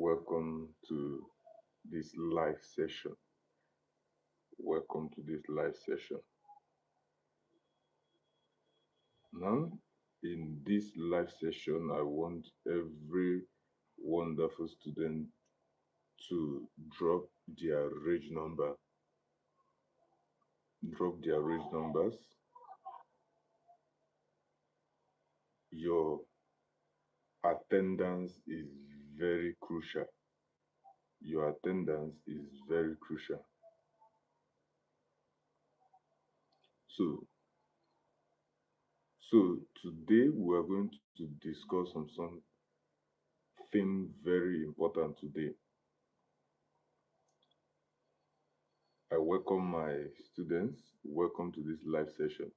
Welcome to this live session. Welcome to this live session. Now, in this live session, I want every wonderful student to drop their reg number. Drop their reg numbers. Your attendance is very crucial. Your attendance is very crucial. So, so today we are going to discuss on something very important today. I welcome my students. Welcome to this live session.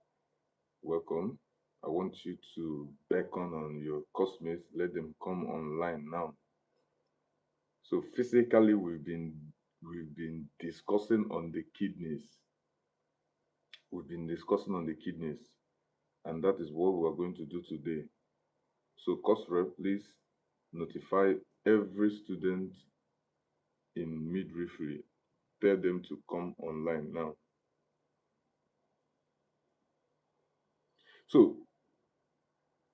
Welcome. I want you to beckon on your classmates. Let them come online now. So physically, we've been discussing on the kidneys. We've been discussing on the kidneys, and that is what we are going to do today. So, course rep, please notify every student in midwifery. Tell them to come online now. So,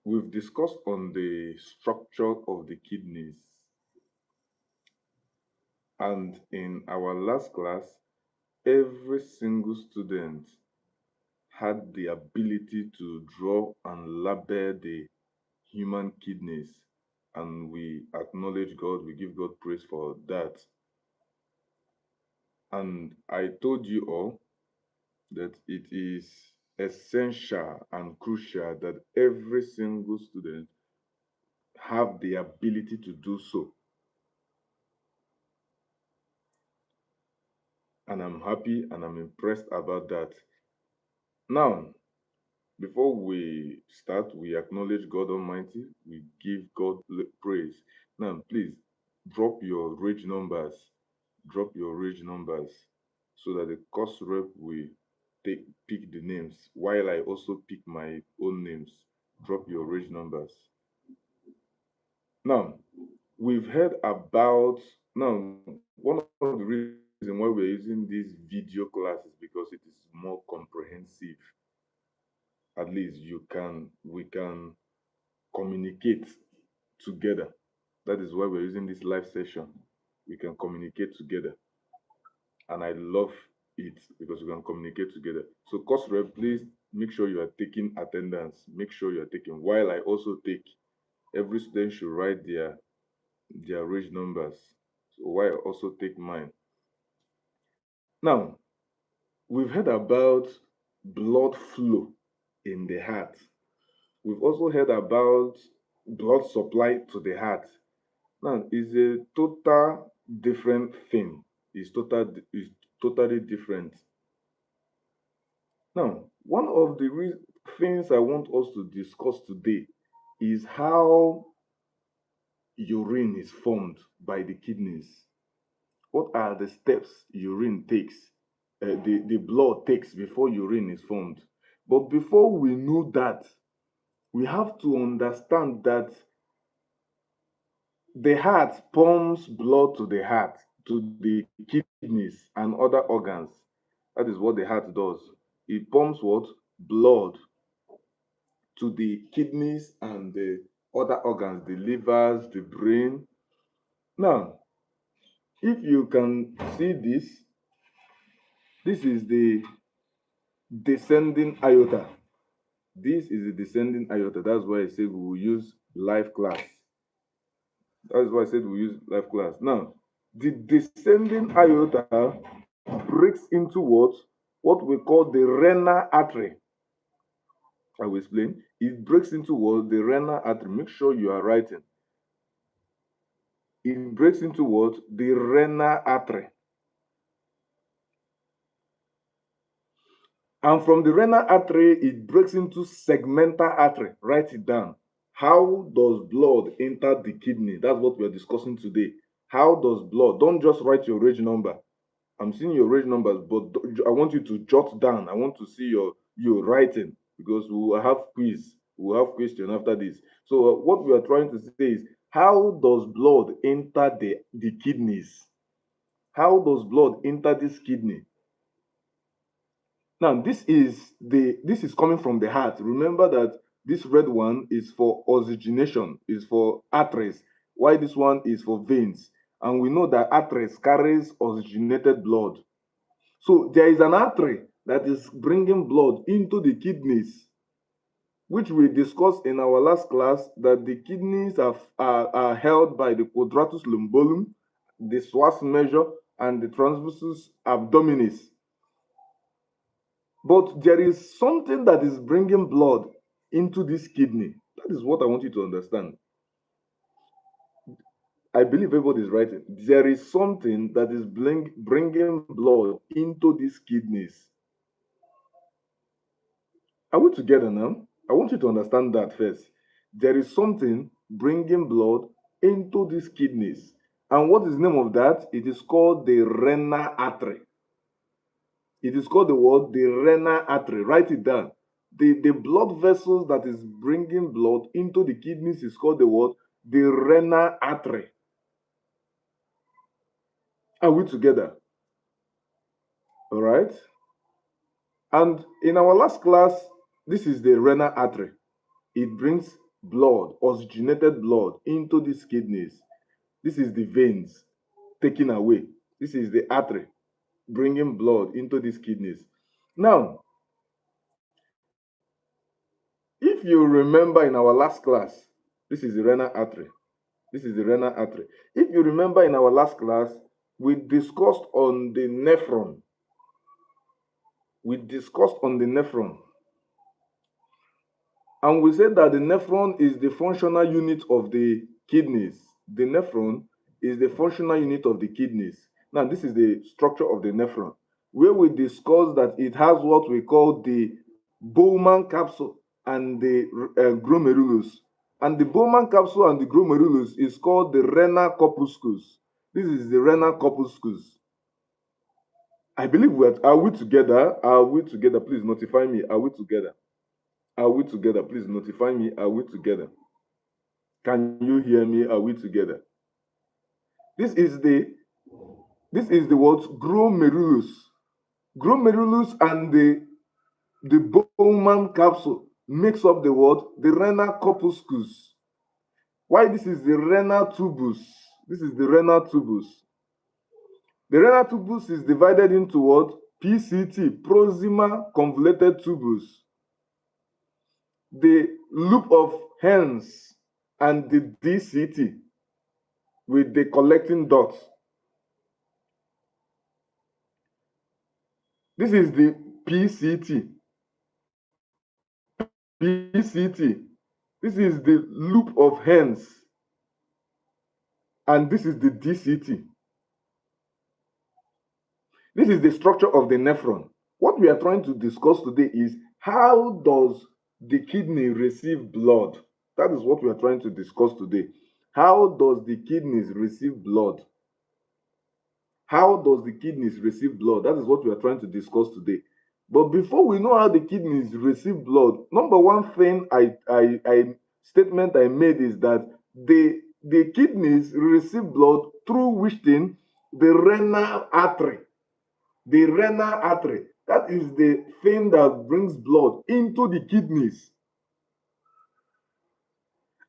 we've discussed on the structure of the kidneys. And in our last class, every single student had the ability to draw and label the human kidneys. And we acknowledge God, we give God praise for that. And I told you all that it is essential and crucial that every single student have the ability to do so. And I'm happy and I'm impressed about that. Now, before we start, we acknowledge God Almighty. We give God praise. Now, please drop your reg numbers. Drop your reg numbers so that the course rep will pick the names while I also pick my own names. Drop your reg numbers. Now, we've heard about one of the reasons why we're using this video class is because it is more comprehensive. At least we can communicate together. That is why we're using this live session. We can communicate together. And I love it because we can communicate together. So course rep, please make sure you are taking attendance. Make sure you are taking, while I also take. Every student should write their reg numbers. So while I also take mine. Now, we've heard about blood flow in the heart. We've also heard about blood supply to the heart. Now, it's a total different thing. It's totally different. Now, one of the things I want us to discuss today is how urine is formed by the kidneys. What are the steps urine takes, the blood takes before urine is formed? But before we know that, we have to understand that the heart pumps blood to the heart, to the kidneys and other organs. That is what the heart does. It pumps what? Blood to the kidneys and the other organs, the livers, the brain. Now, if you can see this is the descending aorta. This is the descending aorta. That's why I said we will use live class. That's why I said we use live class. Now, the descending aorta breaks into what we call the renal artery. I will explain. It breaks into what? The renal artery. Make sure you are writing. It breaks into what? The renal artery. And from the renal artery, it breaks into segmental artery. Write it down. How does blood enter the kidney? That's what we're discussing today. How does blood? Don't just write your reg number. I'm seeing your reg numbers, but I want you to jot down. I want to see your writing because we will have quiz. We will have question after this. So what we are trying to say is How does blood enter the kidneys? How does blood enter this kidney? Now, this is coming from the heart. Remember that this red one is for oxygenation, is for arteries, while this one is for veins. And we know that arteries carries oxygenated blood. So there is an artery that is bringing blood into the kidneys, which we discussed in our last class, that the kidneys are held by the quadratus lumborum, the Swartz measure, and the transversus abdominis. But there is something that is bringing blood into this kidney. That is what I want you to understand. I believe everybody is writing. There is something that is bringing blood into these kidneys. Are we together now? I want you to understand that first. There is something bringing blood into these kidneys. And what is the name of that? It is called the renal artery. It is called the word the renal artery. Write it down. The blood vessels that is bringing blood into the kidneys is called the word the renal artery. Are we together? All right. And in our last class, this is the renal artery. It brings blood, oxygenated blood, into these kidneys. This is the veins taken away. This is the artery bringing blood into these kidneys. Now, if you remember in our last class, this is the renal artery. This is the renal artery. If you remember in our last class, we discussed on the nephron. We discussed on the nephron. And we said that the nephron is the functional unit of the kidneys. The nephron is the functional unit of the kidneys. Now, this is the structure of the nephron, where we discussed that it has what we call the Bowman capsule and the glomerulus. And the Bowman capsule and the glomerulus is called the renal corpuscles. This is the renal corpuscles. I believe are we together? Are we together? Please notify me. Are we together? Are we together? Please notify me. Are we together? Can you hear me? Are we together? This is the word glomerulus. Glomerulus and the Bowman capsule makes up the word the renal corpuscles. Why this is the renal tubus? This is the renal tubus. The renal tubus is divided into what? PCT, proximal convoluted tubus. The loop of Henle and the DCT with the collecting dots. This is the PCT. PCT. This is the loop of Henle, and this is the DCT. This is the structure of the nephron. What we are trying to discuss today is how does the kidney receive blood? That is what we are trying to discuss today. How does the kidneys receive blood? How does the kidneys receive blood? That is what we are trying to discuss today. But before we know how the kidneys receive blood, number one thing statement I made is that the kidneys receive blood through which thing? The renal artery. The renal artery. That is the thing that brings blood into the kidneys.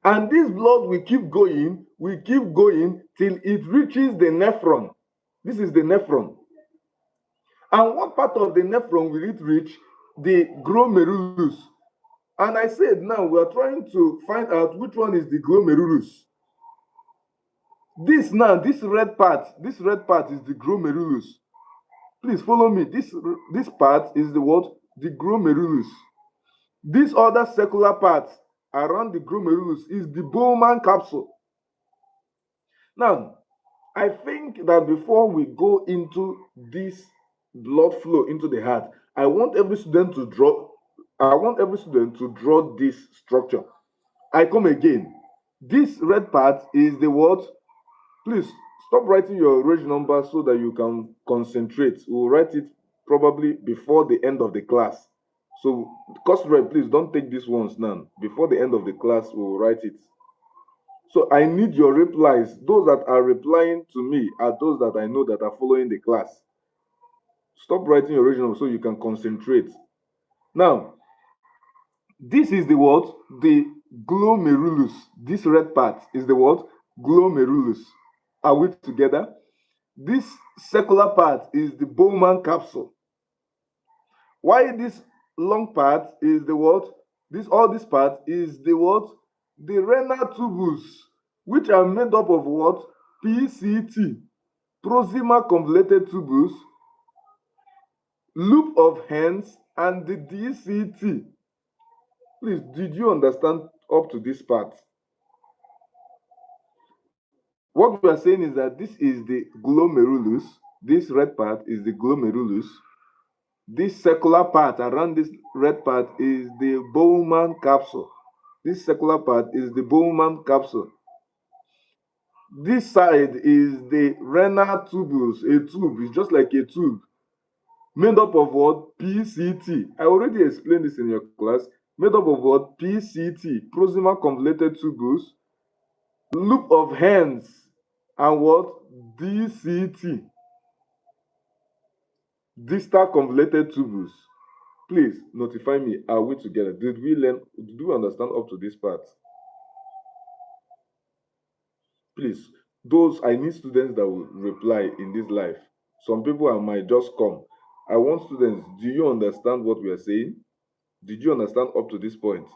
And this blood will keep going till it reaches the nephron. This is the nephron. And what part of the nephron will it reach? The glomerulus. And I said now we are trying to find out which one is the glomerulus. This red part is the glomerulus. Please follow me. This part is the what? The glomerulus. This other circular part around the glomerulus is the Bowman capsule. Now, I think that before we go into this blood flow into the heart, I want every student to draw this structure. I come again. This red part is the what? Please stop writing your reg number so that you can concentrate. We'll write it probably before the end of the class. So, course rep, please don't take these ones now. Before the end of the class, we'll write it. So I need your replies. Those that are replying to me are those that I know that are following the class. Stop writing your original so you can concentrate. Now, this is the what? The glomerulus. This red part is the what? Glomerulus. Are we together? This circular part is the Bowman capsule. Why this long part is the what? This part is the what? The renal tubules, which are made up of what? PCT, proximal convoluted tubules, loop of Henle, and the DCT. Please, did you understand up to this part? What we are saying is that this is the glomerulus. This red part is the glomerulus. This circular part around this red part is the Bowman capsule. This circular part is the Bowman capsule. This side is the renal tubules. A tube is just like a tube made up of what? PCT. I already explained this in your class. Made up of what? PCT, proximal convoluted tubules, loop of Henle, and what? DCT, distal convoluted tubules. Please notify me. Are we together? Did we learn? Did we understand up to this part? Please, those I need students that will reply in this life. Some people I might just come. I want students. Do you understand what we are saying? Did you understand up to this point?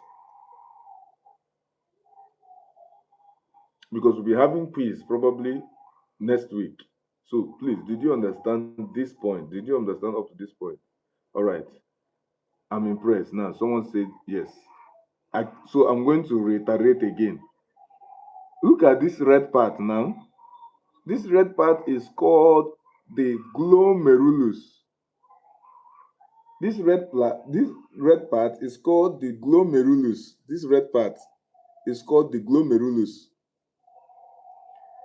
Because we'll be having quiz probably next week. So please, did you understand this point? Did you understand up to this point? All right. I'm impressed. Now, someone said yes. So I'm going to reiterate again. Look at this red part now. This red part is called the glomerulus. This red part is called the glomerulus. This red part is called the glomerulus.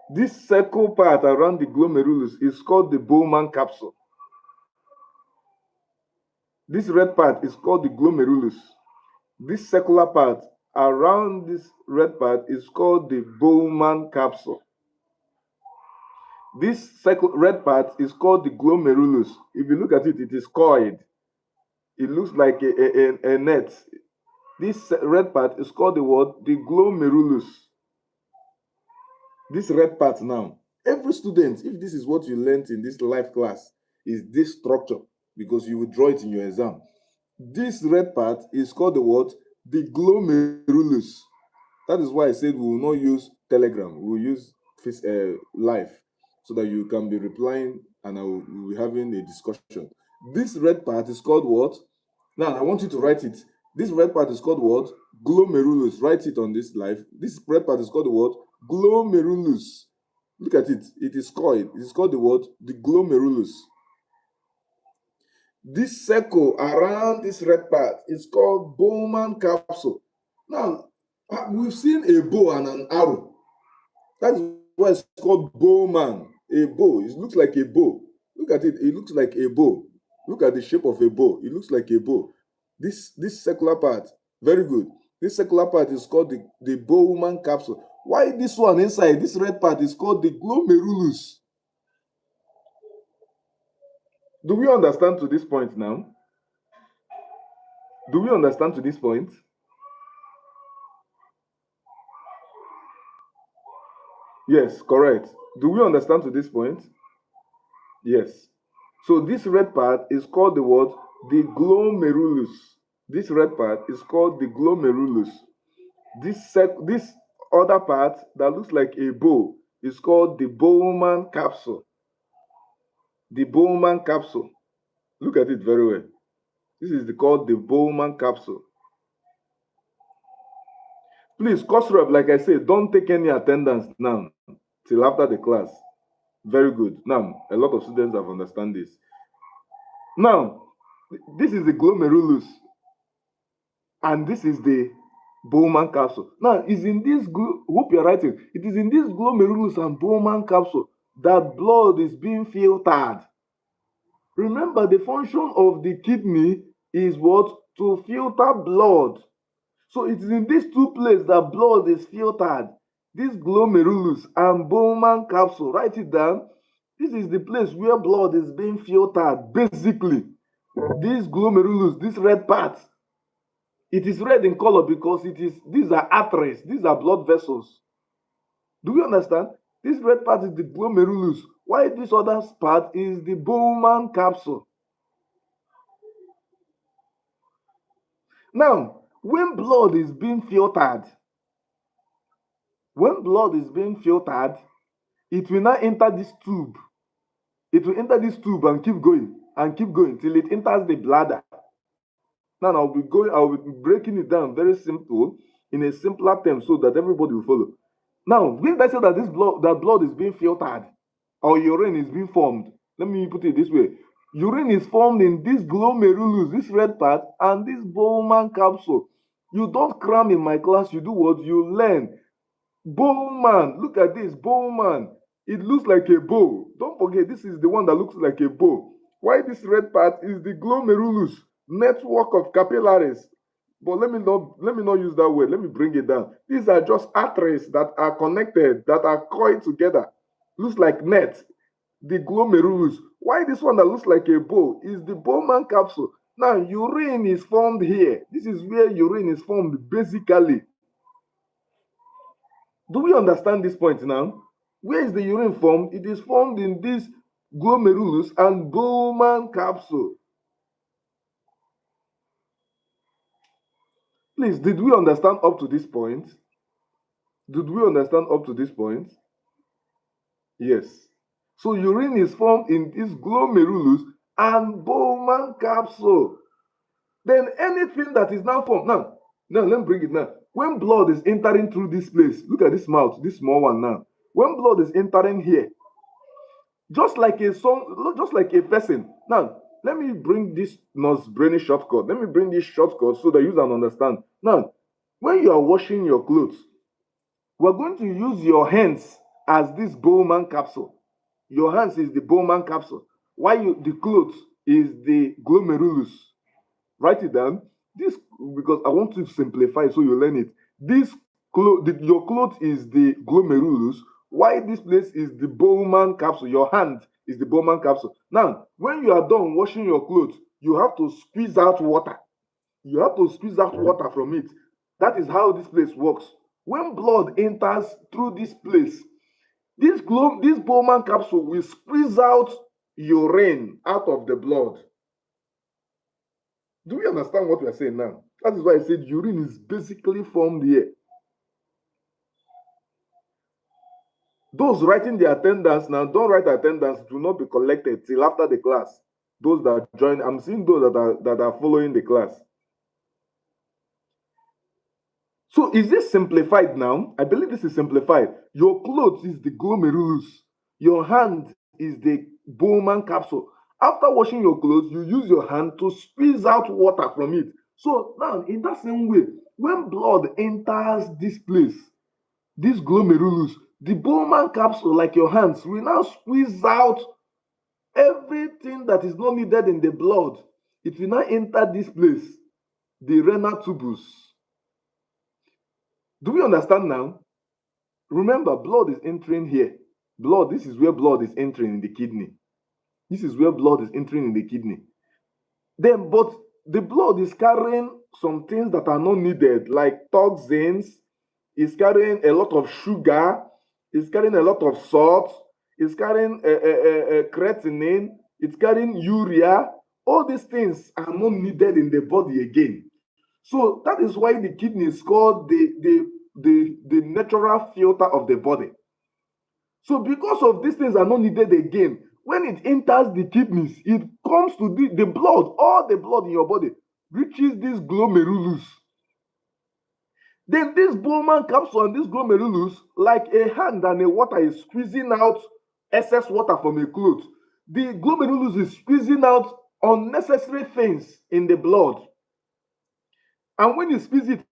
This circle part around the glomerulus is called the Bowman capsule. This red part is called the glomerulus. This circular part around this red part is called the Bowman capsule. This red part is called the glomerulus. If you look at it, it is coiled. It looks like a net. This red part is called the what? The glomerulus. This red part now. Every student, if this is what you learned in this life class, is this structure, because you will draw it in your exam. This red part is called the what? The glomerulus. That is why I said we will not use Telegram. We will use live, so that you can be replying and I will be having a discussion. This red part is called what? Now, I want you to write it. This red part is called what? Glomerulus. Write it on this live. This red part is called what? Glomerulus. Look at it. It is coiled. It is called the what? The glomerulus. This circle around this red part is called Bowman capsule. Now, we've seen a bow and an arrow. That's why it's called Bowman. A bow. It looks like a bow. Look at it. It looks like a bow. Look at the shape of a bow. It looks like a bow. This circular part, very good. This circular part is called the Bowman capsule. Why this one inside, this red part, is called the glomerulus? Do we understand to this point now? Do we understand to this point? Yes, correct. Do we understand to this point? Yes. So this red part is called the what? The glomerulus. This red part is called the glomerulus. This other part that looks like a bow is called the Bowman capsule. The Bowman capsule. Look at it very well. This is called the Bowman capsule. Please, course rep, like I said, don't take any attendance now till after the class. Very good. Now, a lot of students have understand this. Now, this is the glomerulus, and this is the Bowman capsule. Now, is in this hope you're writing. It is in this glomerulus and Bowman capsule that blood is being filtered. Remember, the function of the kidney is what? To filter blood. So it is in these two places that blood is filtered. this glomerulus and Bowman capsule, write it down. This is the place where blood is being filtered, basically. This glomerulus, this red part, it is red in color because these are arteries, these are blood vessels. Do we understand? This red part is the glomerulus, while this other part is the Bowman capsule. Now, when blood is being filtered, it will now enter this tube. It will enter this tube and keep going till it enters the bladder. Now I'll be breaking it down very simple in a simpler term so that everybody will follow. Now, when I say that blood is being filtered or urine is being formed, let me put it this way. Urine is formed in this glomerulus, this red part, and this Bowman capsule. You don't cram in my class, you do what? You learn. Bowman, look at this, Bowman. It looks like a bow. Don't forget, this is the one that looks like a bow. Why this red part is the glomerulus, network of capillaries. But let me not use that word. Let me bring it down. These are just arteries that are connected, that are coiled together. Looks like net. The glomerulus. Why this one that looks like a bow is the Bowman capsule. Now, urine is formed here. This is where urine is formed, basically. Do we understand this point now? Where is the urine formed? It is formed in this glomerulus and Bowman capsule. Please, did we understand up to this point? Did we understand up to this point? Yes. So urine is formed in this glomerulus and Bowman capsule. Then anything that is now formed, now let me bring it now. When blood is entering through this place, look at this mouth, this small one now. When blood is entering here, just like a person. Now, let me bring this brainy shortcut. Let me bring this shortcut so that you can understand. Now, when you are washing your clothes, we're going to use your hands as this Bowman capsule. Your hands is the Bowman capsule. While the clothes is the glomerulus. Write it down. This, because I want to simplify so you learn it. Your clothes is the glomerulus. Why this place is the Bowman capsule? Your hand is the Bowman capsule. Now, when you are done washing your clothes, you have to squeeze out water. You have to squeeze out water from it. That is how this place works. When blood enters through this place, this Bowman capsule will squeeze out urine out of the blood. Do we understand what we are saying now? That is why I said urine is basically formed here. Those writing the attendance now, don't write attendance, do not be collected till after the class. Those that join, I'm seeing those that are following the class. So is this simplified now? I believe this is simplified. Your clothes is the glomerulus. Your hand is the Bowman capsule. After washing your clothes, you use your hand to squeeze out water from it. So now, in that same way, when blood enters this place, this glomerulus, the Bowman capsule, like your hands, will now squeeze out everything that is not needed in the blood. It will now enter this place, the renal tubus. Do we understand now? Remember, blood is entering here. Blood, this is where blood is entering in the kidney. This is where blood is entering in the kidney. Then, but the blood is carrying some things that are not needed, like toxins. It's carrying a lot of sugar. It's carrying a lot of salt. It's carrying creatinine. It's carrying urea. All these things are not needed in the body again. So that is why the kidney is called the natural filter of the body. So because of these things are not needed again, when it enters the kidneys, it comes to the blood, all the blood in your body reaches this glomerulus. Then this Bowman capsule and this glomerulus, like a hand and a water is squeezing out excess water from a cloth. The glomerulus is squeezing out unnecessary things in the blood. And when you squeeze it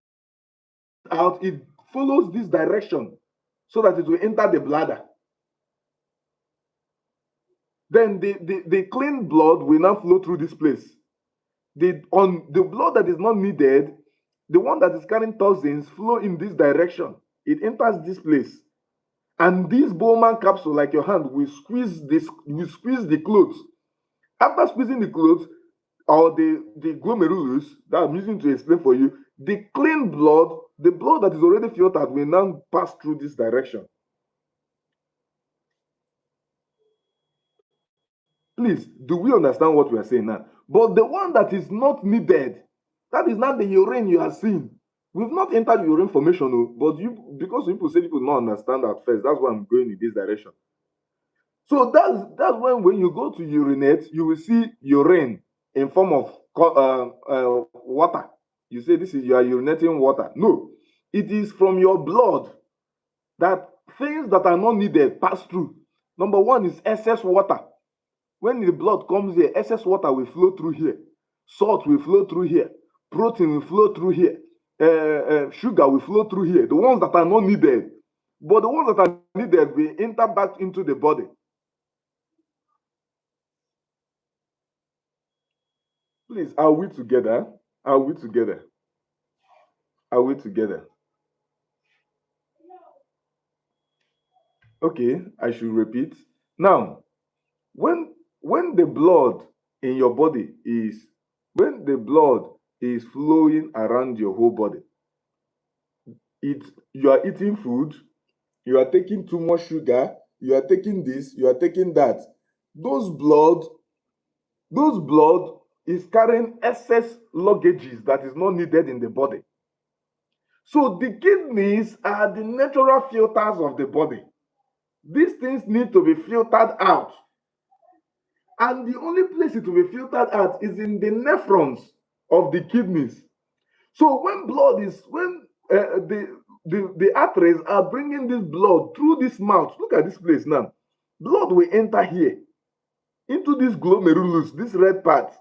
out, it follows this direction so that it will enter the bladder. Then the clean blood will now flow through this place. The blood that is not needed, the one that is carrying toxins, flow in this direction. It enters this place. And this Bowman capsule, like your hand, will squeeze the clothes. After squeezing the clothes, or the glomerulus that I'm using to explain for you, the clean blood, the blood that is already filtered, will now pass through this direction. Please, do we understand what we are saying now? But the one that is not needed, that is not the urine you are seeing. We've not entered urine formation, but you, because people say people don't understand at first, that's why I'm going in this direction. So that's when you go to urinate, you will see urine in form of water. You say this is, you are urinating water. No, it is from your blood that things that are not needed pass through. Number one is excess water. When the blood comes here, excess water will flow through here. Salt will flow through here. Protein will flow through here. Sugar will flow through here. The ones that are not needed. But the ones that are needed will enter back into the body. Please, are we together? Are we together? Are we together? Okay, I should repeat. Now, when the blood in your body is when the blood is flowing around your whole body, you are eating food, you are taking too much sugar, you are taking this, you are taking that. Those blood, those blood is carrying excess luggages that is not needed in the body. So the kidneys are the natural filters of the body. These things need to be filtered out. And the only place it will be filtered out is in the nephrons of the kidneys. So when blood is, when the arteries are bringing this blood through this mouth, look at this place now. Blood will enter here into this glomerulus, this red part.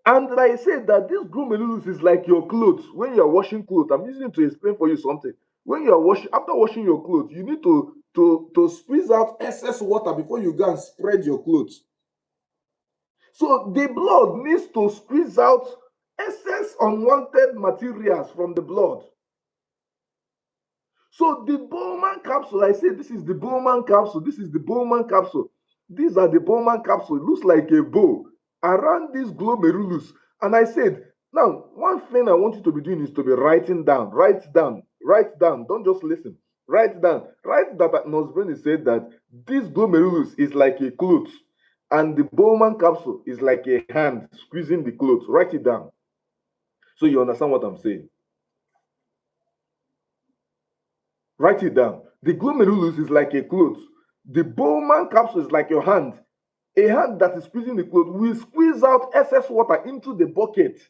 And like I said, that this glomerulus is like your clothes. When you are washing clothes, I'm using it to explain for you something. When you are washing, after washing your clothes, you need to squeeze out excess water before you go and spread your clothes. So the blood needs to squeeze out excess unwanted materials from the blood. So the Bowman capsule, I say this is the Bowman capsule, this is the Bowman capsule. These are the Bowman capsule. It looks like a bow around this glomerulus. And I said, now, one thing I want you to be doing is to be writing down, write down, write down. Don't just listen. Write down. Write that Nosbreni said that this glomerulus is like a cloth, and the Bowman capsule is like a hand squeezing the cloth. Write it down so you understand what I'm saying. Write it down. The glomerulus is like a cloth. The Bowman capsule is like your hand. A hand that is squeezing the cloth will squeeze out excess water into the bucket.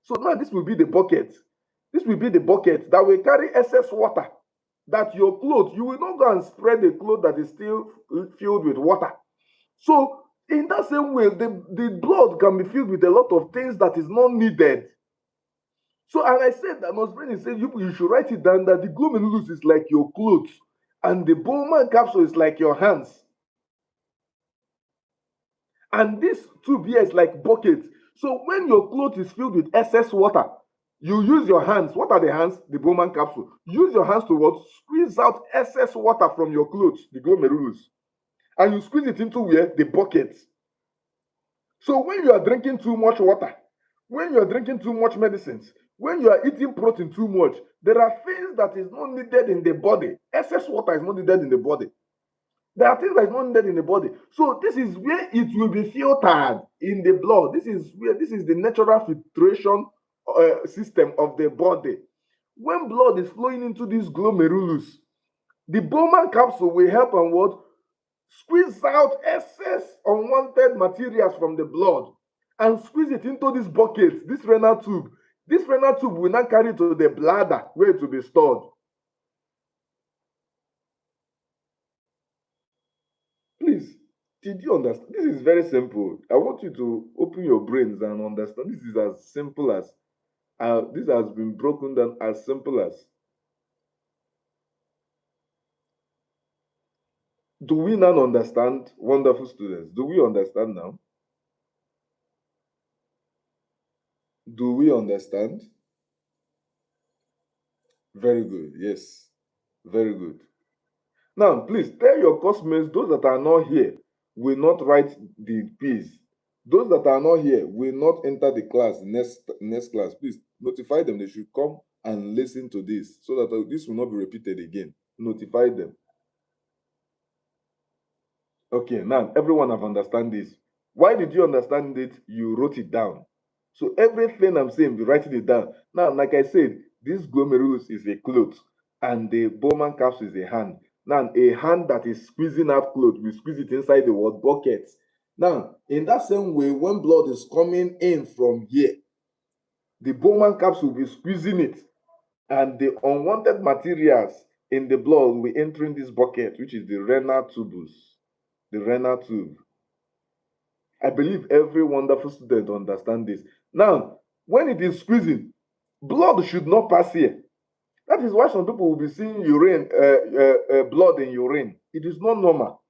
So now this will be the bucket. This will be the bucket that will carry excess water. That your clothes, you will not go and spread a cloth that is still filled with water. So in that same way, the blood can be filled with a lot of things that is not needed. So, and I said that Nosbreni said you should write it down that the glomerulus is like your clothes and the Bowman capsule is like your hands. And this tube here is like buckets. So when your cloth is filled with excess water, you use your hands. What are the hands? The Bowman capsule. Use your hands to what? Squeeze out excess water from your clothes, the glomerulus. And you squeeze it into where? The bucket. So when you are drinking too much water, when you are drinking too much medicines, when you are eating protein too much, there are things that is not needed in the body. Excess water is not needed in the body. There are things that is not needed in the body. So this is where it will be filtered in the blood. This is the natural filtration system of the body. When blood is flowing into this glomerulus, the Bowman capsule will help and what? Squeeze out excess unwanted materials from the blood and squeeze it into this bucket, this renal tube. This renal tube will now carry to the bladder where it will be stored. Please, did you understand? This is very simple. I want you to open your brains and understand. This is as simple as this has been broken down as simple as. Do we now understand, wonderful students? Do we understand now? Do we understand? Very good. Yes. Very good. Now, please tell your classmates, those that are not here will not write the quiz. Those that are not here will not enter the class, next class. Please notify them. They should come and listen to this so that this will not be repeated again. Notify them. Okay, now everyone have understand this. Why did you understand it? You wrote it down. So everything I'm saying, be writing it down. Now, like I said, this glomerulus is a cloth and the Bowman capsule is a hand. Now, a hand that is squeezing out cloth, we squeeze it inside the what bucket. Now, in that same way, when blood is coming in from here, the Bowman capsule will be squeezing it, and the unwanted materials in the blood will be entering this bucket, which is the renal tubus, the renal tube. I believe every wonderful student understand this. Now, when it is squeezing, blood should not pass here. That is why some people will be seeing blood in urine. It is not normal.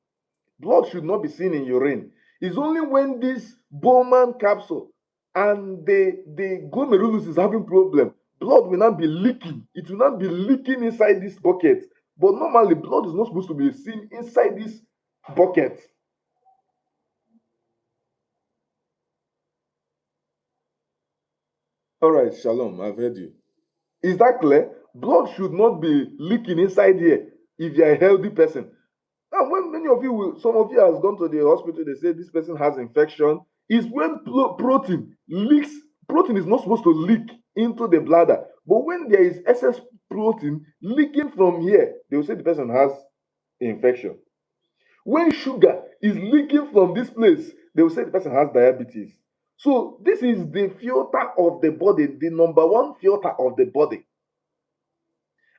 Blood should not be seen in urine. It's only when this Bowman capsule and the glomerulus is having problem, blood will not be leaking. It will not be leaking inside this bucket. But normally, blood is not supposed to be seen inside this bucket. All right, Shalom, I've heard you. Is that clear? Blood should not be leaking inside here if you're a healthy person. And when many of you will, some of you has gone to the hospital, they say this person has infection, is when protein leaks. Protein is not supposed to leak into the bladder. But when there is excess protein leaking from here, they will say the person has infection. When sugar is leaking from this place, they will say the person has diabetes. So this is the filter of the body, the number one filter of the body.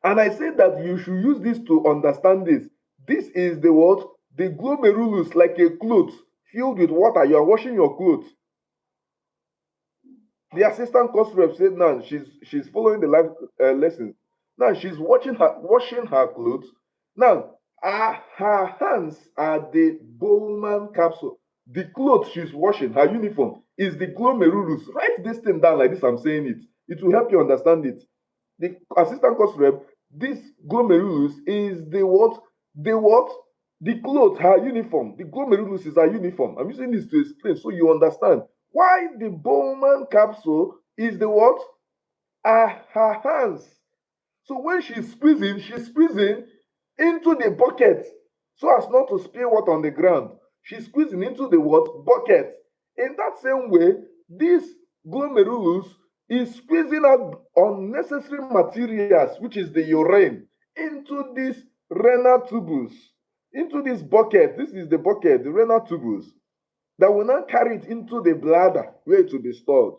And I say that you should use this to understand this. This is the what? The glomerulus, like a cloth filled with water. You are washing your clothes. The assistant course rep said now she's following the live lesson. Now she's washing her clothes. Now her hands are the Bowman capsule. The clothes she's washing, her uniform, is the glomerulus. Write this thing down like this. I'm saying it. It will help you understand it. The assistant course rep, this glomerulus is the what? The what? The clothes, her uniform. The glomerulus is her uniform. I'm using this to explain so you understand why the Bowman capsule is the what? Her hands. So when she's squeezing into the bucket so as not to spill water on the ground. She's squeezing into the what? Bucket. In that same way, this glomerulus is squeezing out unnecessary materials, which is the urine, into this renal tubus, into this bucket. This is the bucket, the renal tubus, that will not carry it into the bladder where it will be stored.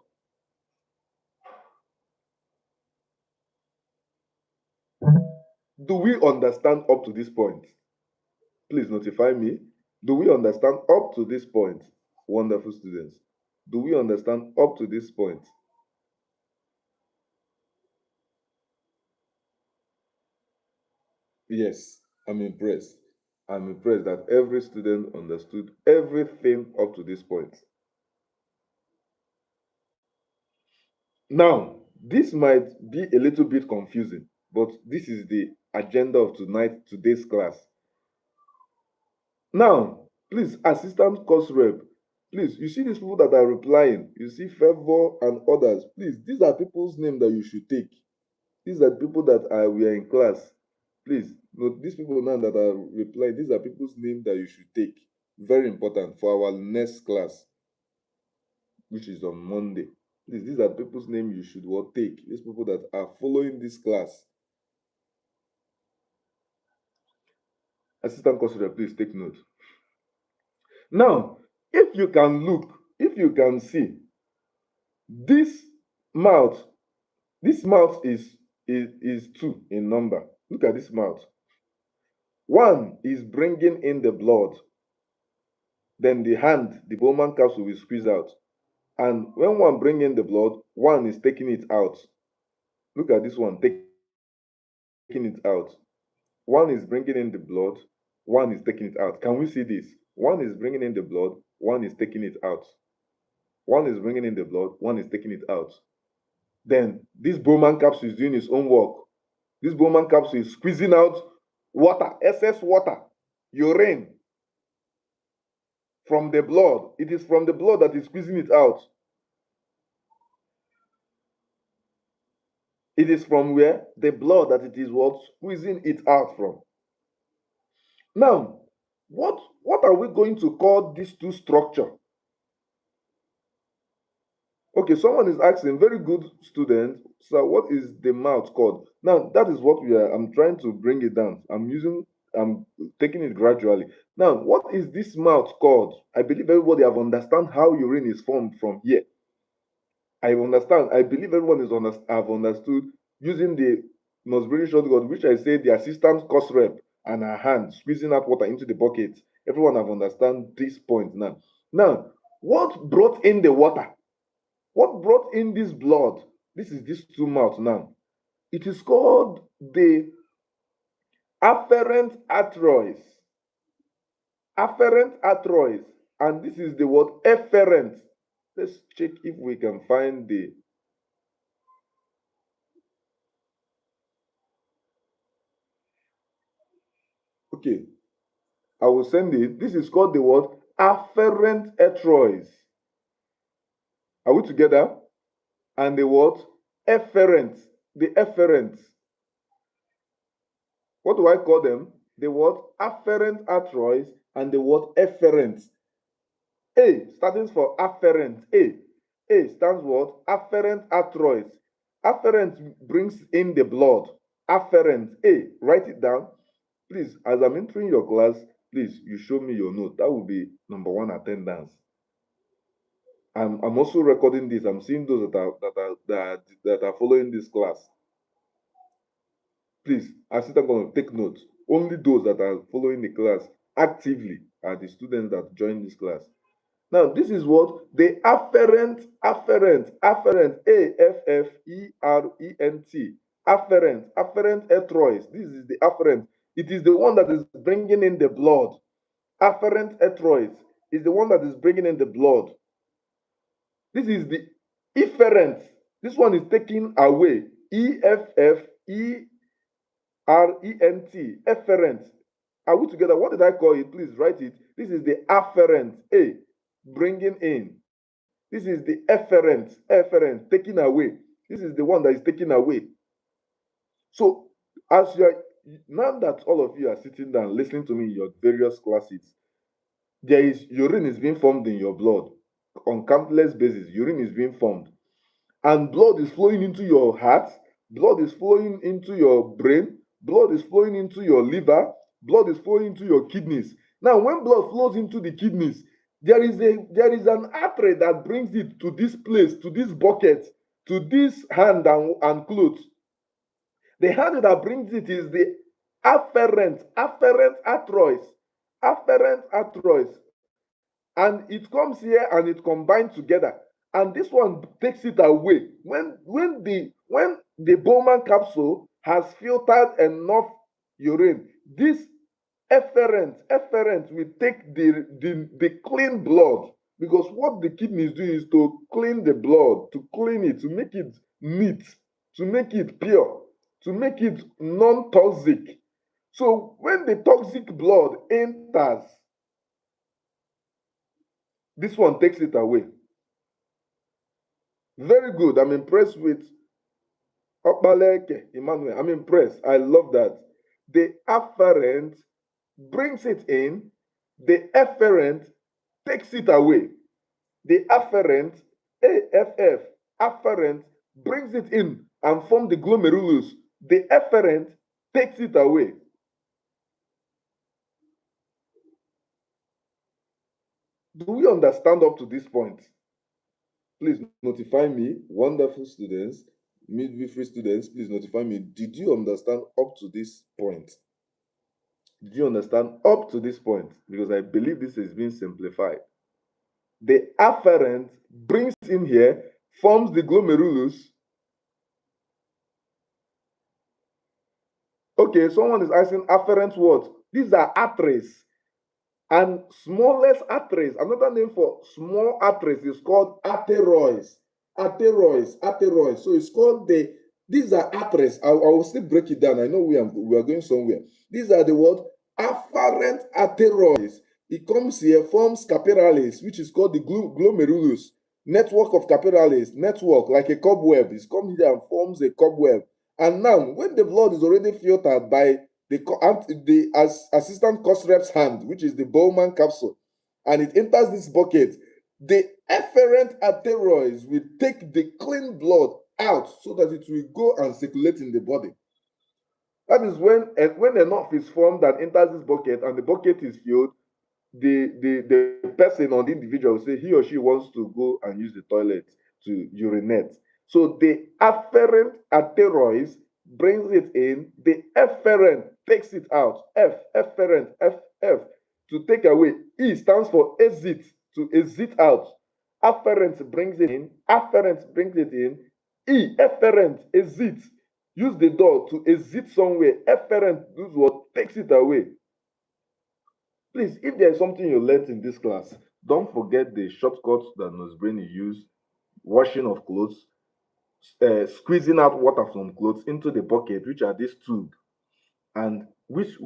Do we understand up to this point? Please notify me. Do we understand up to this point? Wonderful students. Do we understand up to this point? Yes, I'm impressed. I'm impressed that every student understood everything up to this point. Now, this might be a little bit confusing, but this is the agenda of today's class. Now, please, assistant course rep, please, you see these people that are replying, you see Favor and others, please, these are people's names that you should take. These are people that we are in class. Please, note these people now that are replying, these are people's names that you should take. Very important for our next class, which is on Monday. Please, these are people's names you should take. These people that are following this class. Assistant consultor, please take note. Now, if you can look, if you can see, this mouth, is two in number. Look at this mouth. One is bringing in the blood. Then the hand, the Bowman capsule will squeeze out. And when one bring in the blood, one is taking it out. Look at this one, taking it out. One is bringing in the blood, one is taking it out. Can we see this? One is bringing in the blood, one is taking it out. One is bringing in the blood, one is taking it out. Then this Bowman capsule is doing its own work. This Bowman capsule is squeezing out water, excess water, urine from the blood. It is from the blood that is squeezing it out. It is from where? The blood that it is what? Squeezing it out from. Now, what are we going to call these two structure? Okay, someone is asking, very good student. So what is the mouth called? Now, that is what I'm trying to bring it down. I'm taking it gradually. Now, what is this mouth called? I believe everybody have understand how urine is formed from here. I understand. I believe everyone have understood using the Nosbury shotgun, which I say the assistant course rep and her hand squeezing out water into the bucket. Everyone have understand this point now. Now, what brought in the water? What brought in this blood? This is this two mouth now. It is called the afferent arteries. Afferent arteries. And this is the word efferent. Let's check if we can find the okay. I will send it. This is called the word afferent arteries. Are we together? And the word efferent. The efferent. What do I call them? The word afferent arteries and the word efferent. A starting for afferent. A stands for afferent arteries. Afferent brings in the blood. Afferent. A. Write it down. Please, as I'm entering your class, please, you show me your note. That will be number one attendance. I'm also recording this. I'm seeing those that are following this class. Please, assistant going to take notes. Only those that are following the class actively are the students that join this class. Now, this is what the afferent, afferent afferent arteries. This is the afferent. It is the one that is bringing in the blood. Afferent arteries is the one that is bringing in the blood. This is the efferent. This one is taking away. EFFERENT. Efferent. Are we together? What did I call it? Please write it. This is the afferent. A. Bringing in. This is the efferent. Efferent. Taking away. This is the one that is taking away. So, as you are now that all of you are sitting down listening to me in your various classes, there is urine is being formed in your blood on countless basis. Urine is being formed, and blood is flowing into your heart. Blood is flowing into your brain. Blood is flowing into your liver. Blood is flowing into your kidneys. Now, when blood flows into the kidneys, there is an artery that brings it to this place, to this bucket, to this hand and clothes. The hand that brings it is the afferent arteries, afferent arteries, and it comes here and it combines together, and this one takes it away. When the Bowman capsule has filtered enough urine, this efferent will take the clean blood, because what the kidney is doing is to clean the blood, to clean it, to make it neat, to make it pure, to make it non-toxic. So when the toxic blood enters, this one takes it away. Very good. I'm impressed with Okbaleke Emmanuel. I'm impressed. I love that. The afferent brings it in, the efferent takes it away. The afferent, AFF, afferent brings it in and forms the glomerulus. The efferent takes it away. Do we understand up to this point? Please notify me, wonderful students, midwifery students, please notify me. Did you understand up to this point? Did you understand up to this point? Because I believe this is being simplified. The afferent brings in here, forms the glomerulus. Okay, someone is asking afferent what? These are arteries. And smallest arteries, another name for small arteries is called arterioles. Arterioles. So it's called the These are arteries. I will still break it down. I know we are going somewhere. These are the what? Afferent arterioles. It comes here, forms capillaries, which is called the glomerulus. Network of capillaries, network like a cobweb. It comes here and forms a cobweb. And now, when the blood is already filtered by the assistant cosrep's hand, which is the Bowman capsule, and it enters this bucket, the efferent arterioles will take the clean blood out so that it will go and circulate in the body. That is when enough is formed that enters this bucket and the bucket is filled, the person or the individual will say he or she wants to go and use the toilet to urinate. So the afferent arterioles brings it in, the efferent takes it out. Efferent, F, to take away. E stands for exit, to exit out. Afferent brings it in, afferent brings it in. E, efferent, exit. Use the door to exit somewhere. Efferent, this what takes it away. Please, if there is something you learned in this class, don't forget the shortcuts that Nosbrain used: washing of clothes, squeezing out water from clothes into the bucket, which are this tube, and which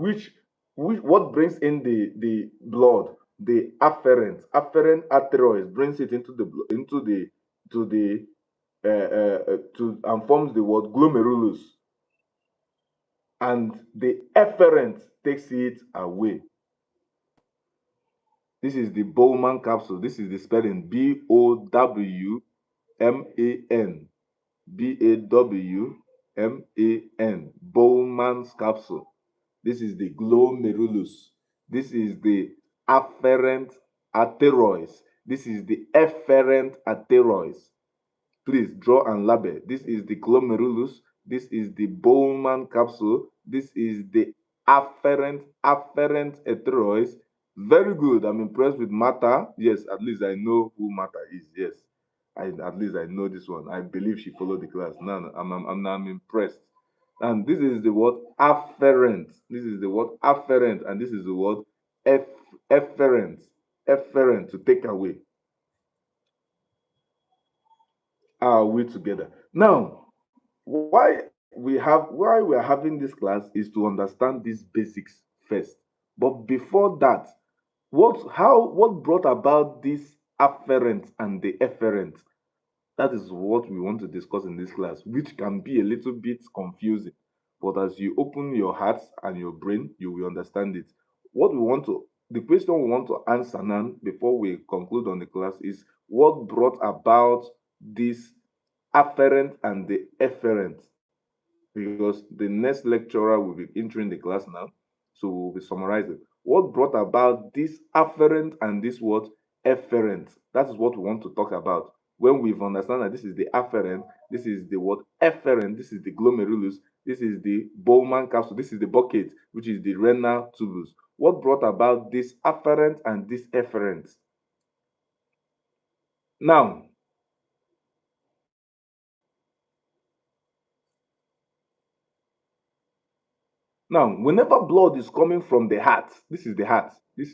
what brings in the blood, the afferent arterioles brings it into the to the to and forms the word glomerulus, and the efferent takes it away. This is the Bowman capsule. This is the spelling Bowman. Bawman. Bowman's capsule. This is the glomerulus. This is the afferent arterioles. This is the efferent arterioles. Please draw and label. This is the glomerulus. This is the Bowman capsule. This is the afferent arterioles. Very good. I'm impressed with Martha. Yes, at least I know who Martha is. Yes, at least I know this one. I believe she followed the class. No, I'm impressed. And this is the word afferent. This is the word afferent, and this is the word efferent. Efferent, to take away. Are we together? Now, why we are having this class is to understand these basics first. But before that, what brought about this afferent and the efferent? That is what we want to discuss in this class, which can be a little bit confusing. But as you open your hearts and your brain, you will understand it. The question we want to answer now before we conclude on the class is what brought about this afferent and the efferent, because the next lecturer will be entering the class now, so we'll be summarizing what brought about this afferent and this what efferent. That is what we want to talk about. When we've understand that this is the afferent, this is the what efferent, this is the glomerulus, this is the Bowman capsule, this is the bucket, which is the renal tubulus. What brought about this afferent and this efferent? Now, whenever blood is coming from the heart, this is the heart.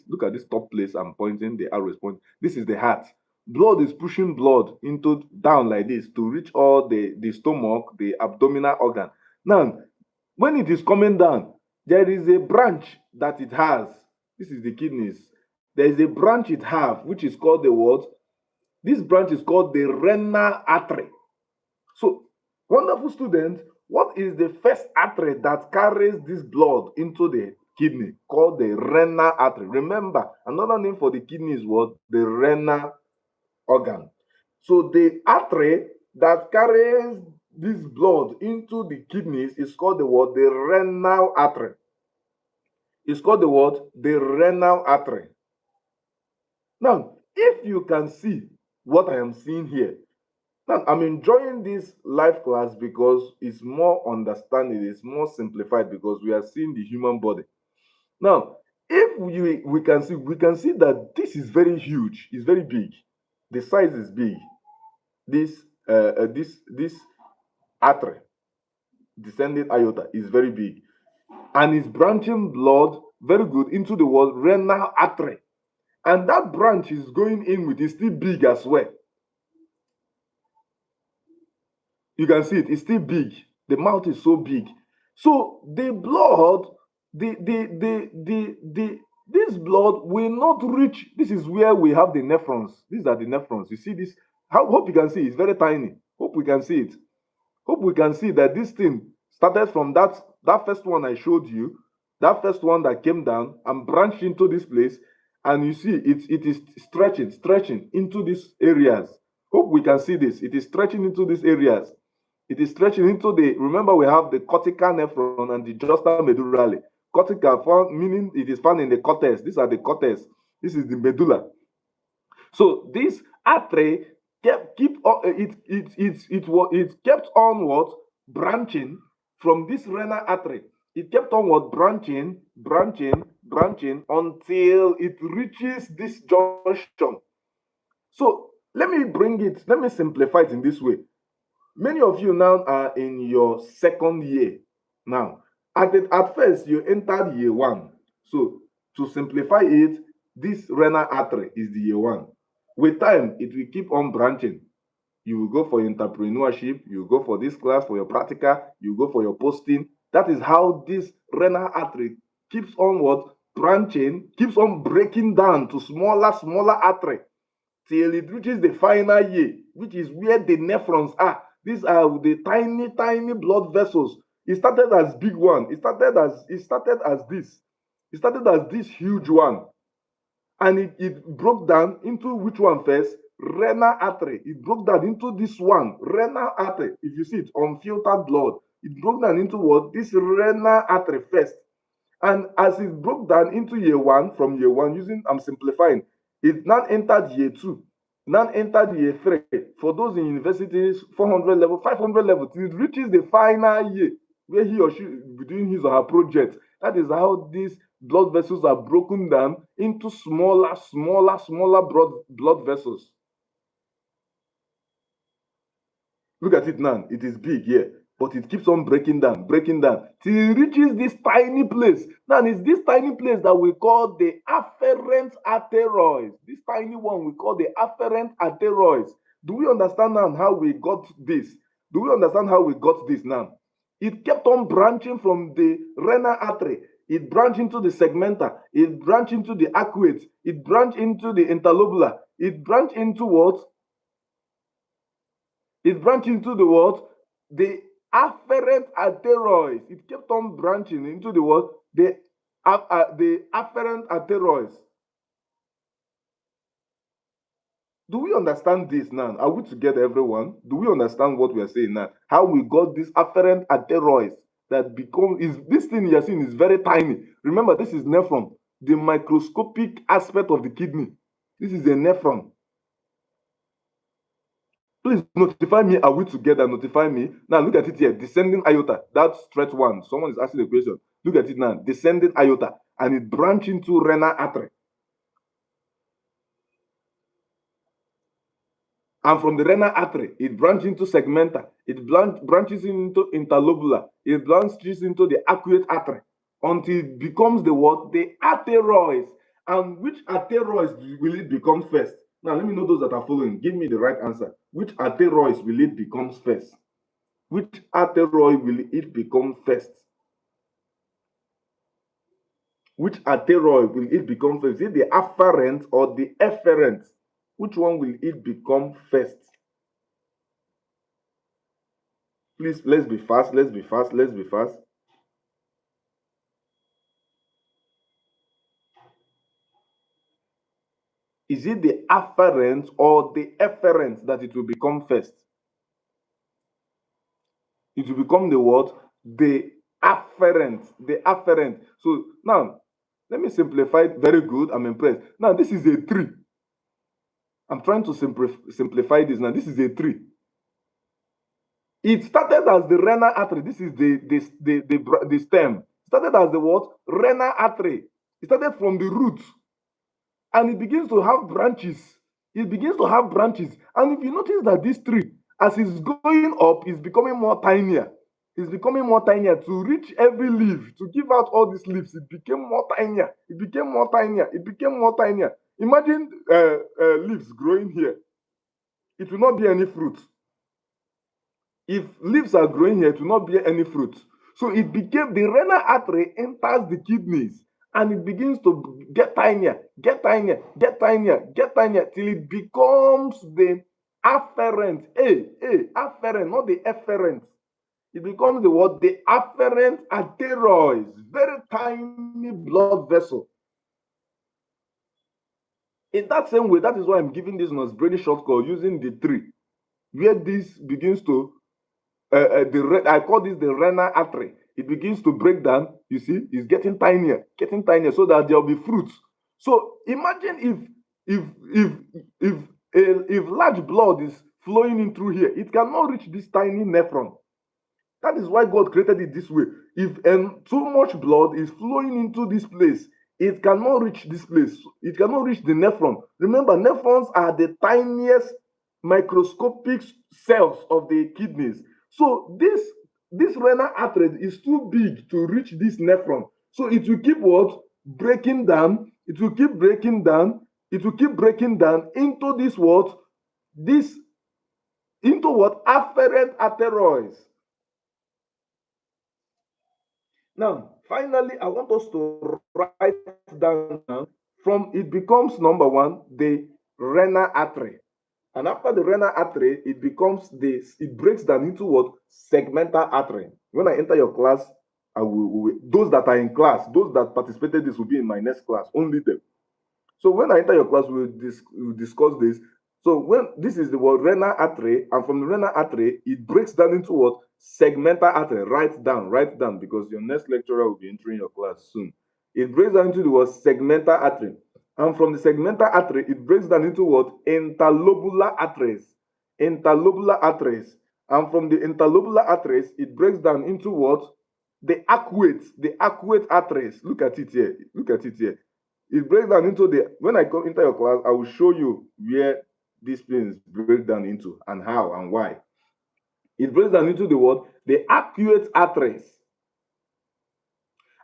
Look at this top place I'm pointing, the arrow is pointing. This is the heart. Blood is pushing blood into down like this to reach all the stomach, the abdominal organ. Now, when it is coming down, there is a branch that it has. This is the kidneys. There is a branch it has, which is called the what? This branch is called the renal artery. So, wonderful students, what is the first artery that carries this blood into the kidney? Called the renal artery. Remember, another name for the kidney is what? The renal organ. So the artery that carries this blood into the kidneys is called the what? The renal artery. It's called the what? The renal artery. Now, if you can see what I am seeing here, now, I'm enjoying this live class because it's more understanding, it's more simplified because we are seeing the human body. Now, if we can see that this is very huge, it's very big. The size is big. This artery, descending aorta, is very big, and it's branching blood very good into the word renal artery, and that branch is going in with is still big as well. You can see it's still big. The mouth is so big. So the blood, this blood will not reach. This is where we have the nephrons. These are the nephrons. You see this? Hope you can see. It's very tiny. Hope we can see it. Hope we can see that this thing started from that first one I showed you, that first one that came down and branched into this place, and you see it is stretching into these areas. Hope we can see this. It is stretching into these areas. It is stretching into the, remember we have the cortical nephron and the justa medullary. Cortical found, meaning it is found in the cortex. These are the cortex. This is the medulla. So this artery kept it kept on what branching from this renal artery. It kept on what branching until it reaches this junction. So let me simplify it in this way. Many of you now are in your second year. Now, at first you entered year one. So to simplify it, this renal artery is the year one. With time, it will keep on branching. You will go for entrepreneurship, you go for this class, for your practical, you go for your posting. That is how this renal artery keeps on what? Branching, keeps on breaking down to smaller artery till it reaches the final year, which is where the nephrons are. These are the tiny blood vessels. It started as big one. It started as this huge one. And it broke down into which one first? Renal artery. It broke down into this one, renal artery. If you see it, unfiltered blood. It broke down into what? This renal artery first. And as it broke down into year one, from year one, I'm simplifying, it now entered year two, now entered year three. For those in universities, 400 level, 500 level, till it reaches the final year where he or she will be doing his or her project. That is how these blood vessels are broken down into smaller blood vessels. Look at it now. It is big here, but it keeps on breaking down till it reaches this tiny place. Now, it's this tiny place that we call the afferent arteroids. This tiny one we call the afferent arteroids. Do we understand now how we got this? Do we understand how we got this now? It kept on branching from the renal artery. It branched into the segmenta. It branched into the arcuate. It branched into the interlobular. It branched into what? It branched into the what? The afferent arteroids. It kept on branching into the what? The afferent arteroids. Do we understand this now? Are we together, everyone? Do we understand what we are saying now? How we got these afferent arteroids that this thing you're seeing is very tiny. Remember, this is nephron, the microscopic aspect of the kidney. This is a nephron. Please notify me. Are we together? Notify me. Now look at it here. Descending aorta. That's stretch one. Someone is asking the question. Look at it now. Descending aorta. And it branches into renal artery. And from the renal artery, it branches into segmenta. It branches into interlobular. It branches into the arcuate artery until it becomes the what? The arteroids. And which arteroids will it become first? Now, let me know those that are following. Give me the right answer. Which arteroids will it become first? Which arteroid will it become first? Which arteroid will it become first? Is it the afferent or the efferent? Which one will it become first? Please, let's be fast. Is it the afferent or the efferent that it will become first? It will become the what? The afferent. So now, let me simplify it. Very good. I'm impressed. Now, this is a tree. I'm trying to simplify this now. This is a tree. It started as the renal artery. This is the stem. It started as the what? Renal artery. It started from the roots. And it begins to have branches. And if you notice that this tree, as it's going up, is becoming more tinier. It's becoming more tinier to reach every leaf, to give out all these leaves. It became more tinier. Imagine leaves growing here. It will not be any fruit. If leaves are growing here, it will not bear any fruit. So it became the renal artery enters the kidneys and it begins to get tinier, get tinier, get tinier, get tinier till it becomes the afferent. Afferent, not the efferent. It becomes the what? The afferent arterioles, very tiny blood vessel. In that same way, that is why I'm giving this Nosbrady shortcut using the tree, where this begins to I call this the renal artery. It begins to break down. You see, it's getting tinier, so that there will be fruits. So imagine if large blood is flowing in through here, it cannot reach this tiny nephron. That is why God created it this way. If too much blood is flowing into this place, it cannot reach this place. It cannot reach the nephron. Remember, nephrons are the tiniest microscopic cells of the kidneys. So this renal artery is too big to reach this nephron. So it will keep what? Breaking down. It will keep breaking down. It will keep breaking down into this what? Into what? Afferent arterioles. Now, finally, I want us to write down from it becomes number one, the renal artery. And after the renal artery, it breaks down into what? Segmental artery. When I enter your class, those that are in class, those that participated, this will be in my next class, only them. So when I enter your class, we'll discuss this. So when this is the word renal artery, and from the renal artery, it breaks down into what? Segmental artery. Write down, because your next lecturer will be entering your class soon. It breaks down into the word segmental artery. And from the segmental artery, it breaks down into what? Interlobular arteries. Interlobular arteries. And from the interlobular arteries, it breaks down into what? The arcuate arteries. Look at it here. It breaks down into when I come into your class, I will show you where these things break down into and how and why. It breaks down into the what? The arcuate arteries.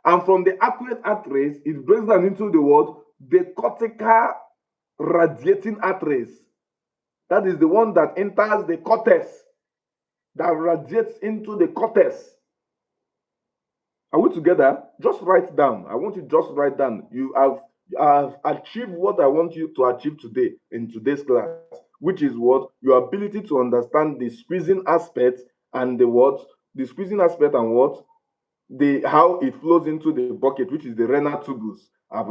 And from the arcuate arteries, it breaks down into the what? The cortical radiating arteries. That is the one that enters the cortex, that radiates into the cortex. Are we together? Just write down. I want you to just write down. You have achieved what I want you to achieve today in today's class, which is what? Your ability to understand the squeezing aspect and the what? The squeezing aspect and what? How it flows into the bucket, which is the renal tubules. I've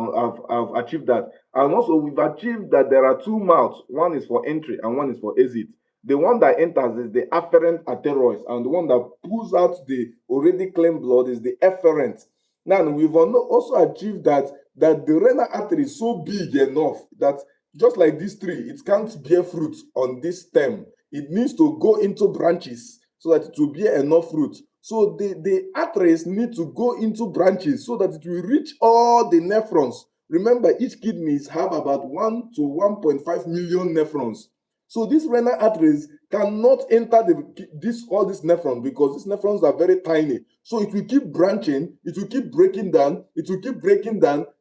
achieved that. And also we've achieved that there are two mouths. One is for entry and one is for exit. The one that enters is the afferent arterioles, and the one that pulls out the already clean blood is the efferent. Now we've also achieved that the renal artery is so big enough that just like this tree, it can't bear fruit on this stem. It needs to go into branches so that it will bear enough fruit. So the arteries need to go into branches so that it will reach all the nephrons. Remember, each kidneys have about 1 to 1.5 million nephrons. So these renal arteries cannot enter all these nephrons, because these nephrons are very tiny. So it will keep branching, it will keep breaking down,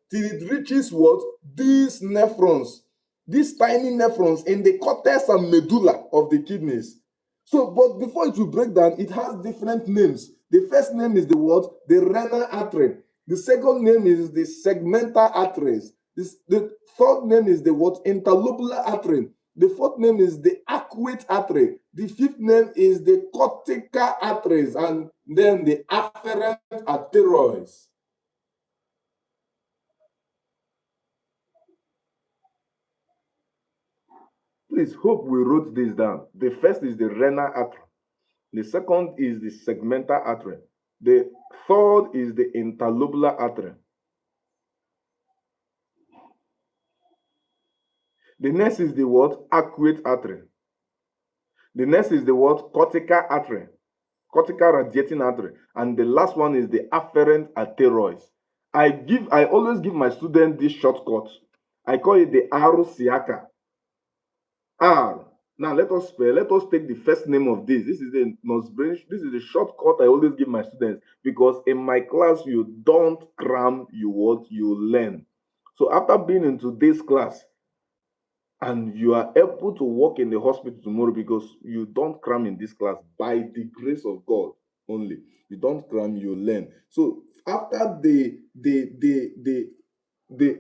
till it reaches what? These nephrons, these tiny nephrons in the cortex and medulla of the kidneys. So, but before it will break down, it has different names. The first name is the what? The renal artery. The second name is the segmental arteries. The third name is the what? Interlobular artery. The fourth name is the arcuate artery. The fifth name is the cortical arteries, and then the afferent arterioles. Please hope we wrote this down. The first is the renal artery. The second is the segmental artery. The third is the interlobular artery. The next is the what? Arcuate artery. The next is the what? Cortical artery. Cortical radiating artery. And the last one is the afferent arterioles. I always give my students this shortcut. I call it the R-Siaka. R. Now let us spell. Let us take the first name of this. This is the shortcut I always give my students, because in my class you don't cram, you learn. So after being in today's class, and you are able to work in the hospital tomorrow because you don't cram in this class by the grace of God only. You don't cram, you learn. So after the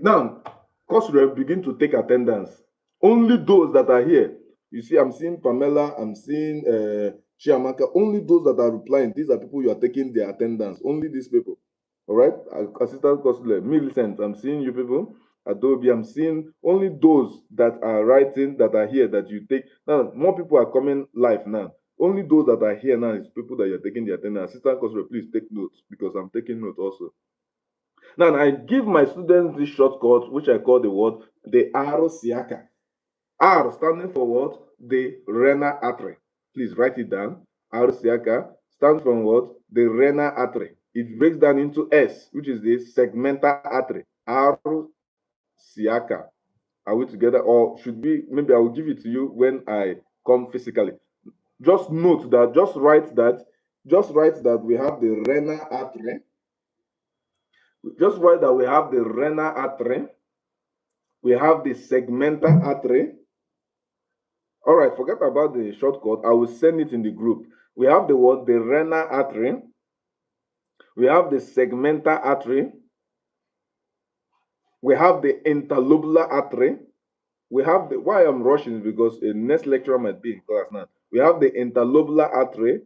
now course rep begin to take attendance. Only those that are here. You see, I'm seeing Pamela, I'm seeing Chiamaka. Only those that are replying. These are people you are taking their attendance. Only these people. All right, assistant consular, Millicent, I'm seeing you people. Adobe, I'm seeing only those that are writing that are here that you take. Now, more people are coming live now. Only those that are here now is people that you're taking the attendance. Assistant consular, please take notes because I'm taking note also. Now, I give my students this shortcut, which I call the word the Arosiaka. R standing for what? The renal artery. Please write it down. Arosiaka stands from what? The renal artery. It breaks down into S, which is the segmental artery. Arosiaka. Are we together? Or should we? Maybe I will give it to you when I come physically. Just note that, just write that we have the renal artery. Just write that we have the renal artery. We have the segmental artery. All right, forget about the shortcut. I will send it in the group. We have the word the renal artery. We have the segmental artery. We have the interlobular artery. We have the, why I'm rushing is because the next lecturer might be in class now. We have the interlobular artery.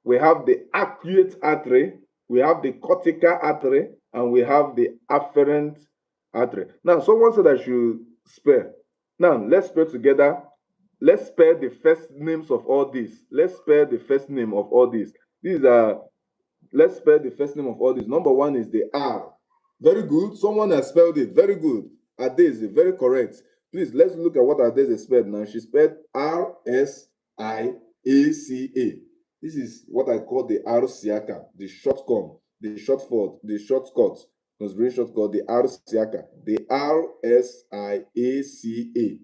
We have the arcuate artery. We have the cortical artery. And we have the afferent artery. Now, someone said I should spell. Now, let's spell together. Let's spell the first names of all these. Let's spell the first name of all these. These are, let's spell the first name of all these. Number one is the R. Very good. Someone has spelled it. Very good. Adese, very correct. Please, let's look at what Adese spelled now. She spelled Rsiaca. This is what I call the Arsiaca, the shortcut, the shortcut, the shortcut. Was very shortcut, the Arsiaca, the Rsiaca.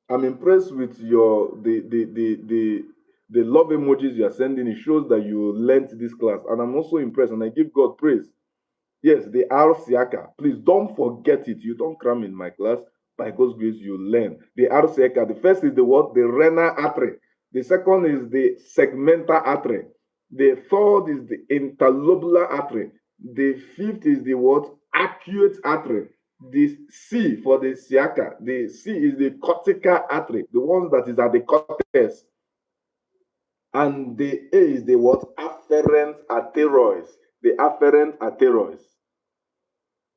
I'm impressed with your the love emojis you are sending. It shows that you learned this class, and I'm also impressed, and I give God praise. Yes, the Arsiaka. Please don't forget it. You don't cram in my class. By God's grace, you learn. The Arsiaka. The first is the what? The renal artery. The second is the segmental artery. The third is the interlobular artery. The fifth is the what? Acute artery. The C for the siaka. The C is the cortical artery, the one that is at the cortex. And the A is the what? Afferent arterioles. The afferent arterioles.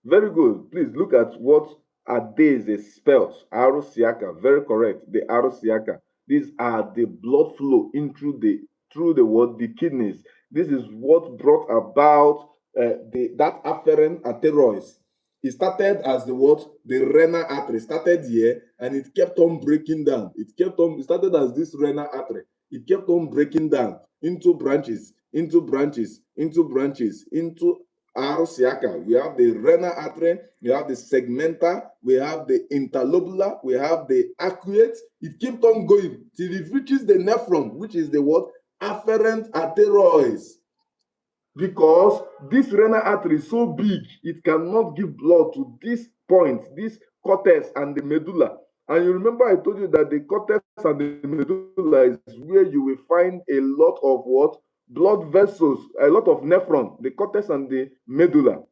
Very good. Please look at what Adese spells. Arosiaka. Very correct. The Arosiaka. These are the blood flow into the through the what? The kidneys. This is what brought about that afferent arterioles. It started as the what? The renal artery. Started here and it kept on breaking down. It started as this renal artery. It kept on breaking down into branches, into branches, into branches, into Arosiaka. We have the renal artery, we have the segmental, we have the interlobular, we have the arcuate. It kept on going till it reaches the nephron, which is the what? Afferent arterioles. Because this renal artery is so big, it cannot give blood to this point, this cortex and the medulla. And you remember I told you that the cortex and the medulla is where you will find a lot of what? Blood vessels, a lot of nephron, the cortex and the medulla.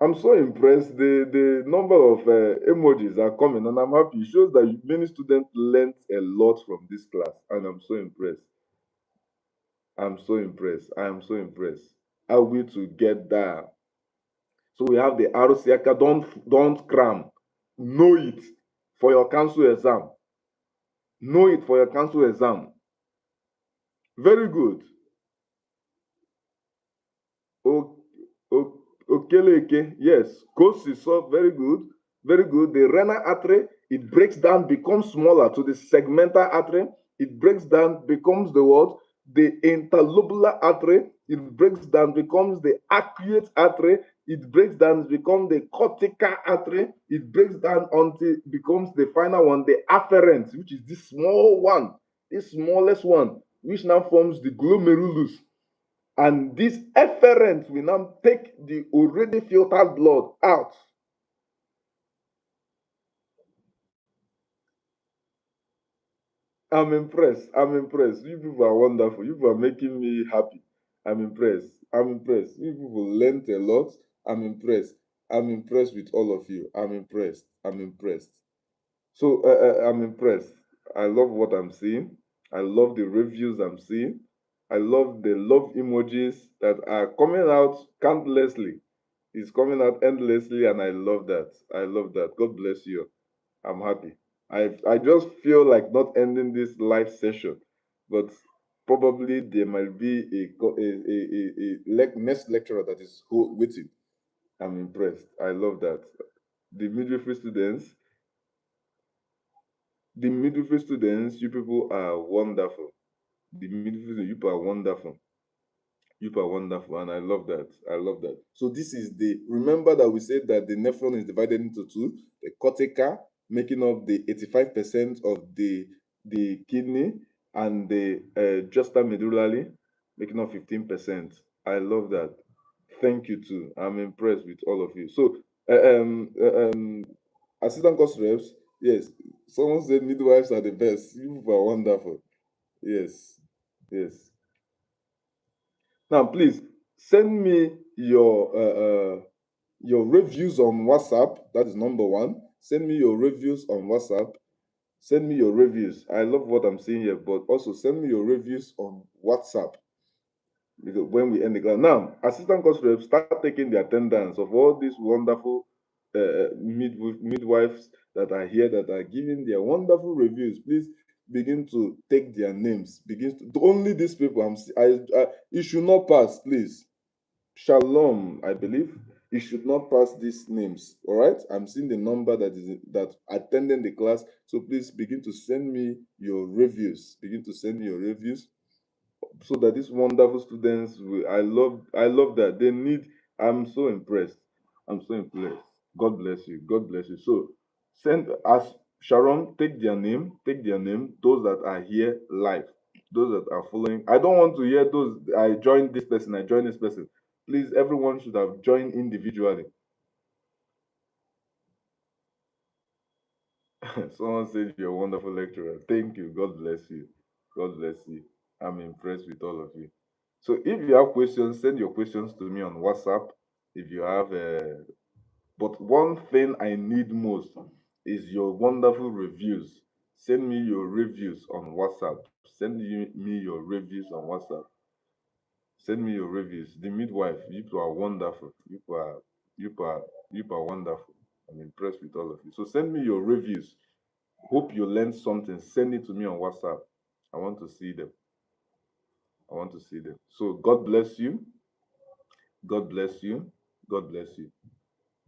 I'm so impressed. The number of emojis are coming, and I'm happy. It shows that many students learned a lot from this class, and I'm so impressed. I'm so impressed. I am so impressed. Are we together? So we have the Arosiaka. Don't cram. Know it for your council exam. Know it for your council exam. Very good. Okeleke, yes. Kosiso, very good. Very good. The renal artery, it breaks down, becomes smaller to the segmental artery. It breaks down, becomes the what? The interlobular artery. It breaks down, becomes the arcuate artery. It breaks down, becomes the cortical artery. It breaks down until it becomes the final one, the afferent, which is this small one, this smallest one, which now forms the glomerulus. And this efferent will now take the already filtered blood out. I'm impressed. I'm impressed. You people are wonderful. You people are making me happy. I'm impressed. I'm impressed. You people learned a lot. I'm impressed. I'm impressed with all of you. I'm impressed. I'm impressed. So I'm impressed. I love what I'm seeing. I love the reviews I'm seeing. I love the love emojis that are coming out countlessly. It's coming out endlessly, and I love that. I love that. God bless you. I'm happy. I just feel like not ending this live session, but probably there might be a next lecturer that is waiting. I'm impressed. I love that. The midwifery students, the midwifery students, you people are wonderful. The midwifery, you people are wonderful. You are wonderful, and I love that. I love that. So this is the remember that we said that the nephron is divided into two: the cortical, making up the 85% of the kidney, and the justa medullary, making up 15%. I love that. Thank you too. I'm impressed with all of you. So, assistant course reps, yes. Someone said midwives are the best. You are wonderful. Yes, yes. Now, please send me your reviews on WhatsApp. That is number one. Send me your reviews on WhatsApp. Send me your reviews. I love what I'm seeing here, but also send me your reviews on WhatsApp because when we end the class. Now, assistant course reps start taking the attendance of all these wonderful midwives that are here that are giving their wonderful reviews. Please begin to take their names. Begin to only these people. You should not pass, please. Shalom, I believe. You should not pass these names. All right. I'm seeing the number that attending the class. So please begin to send me your reviews. Begin to send me your reviews so that these wonderful students will, I love that they need. I'm so impressed. I'm so impressed. God bless you. God bless you. So send as Sharon, take their name, those that are here live, those that are following. I don't want to hear those I joined this person, I joined this person. Please, everyone should have joined individually. Someone said you're a wonderful lecturer. Thank you. God bless you. God bless you. I'm impressed with all of you. So if you have questions, send your questions to me on WhatsApp. If you have, but one thing I need most is your wonderful reviews. Send me your reviews on WhatsApp. Me your reviews on WhatsApp. Send me your reviews. The midwife, you people are wonderful. You people are, you people are wonderful. I'm impressed with all of you. So send me your reviews. Hope you learned something. Send it to me on WhatsApp. I want to see them. I want to see them. So God bless you. God bless you. God bless you.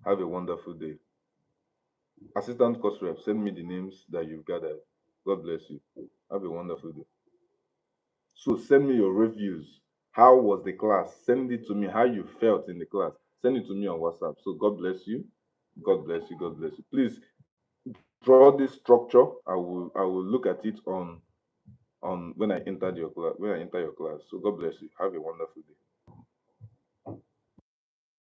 Have a wonderful day. Assistant course rep, send me the names that you've gathered. God bless you. Have a wonderful day. So send me your reviews. How was the class? Send it to me how you felt in the class. Send it to me on WhatsApp. So God bless you. God bless you. God bless you. Please draw this structure. I will look at it on when I enter your class. When I enter your class. So God bless you. Have a wonderful day.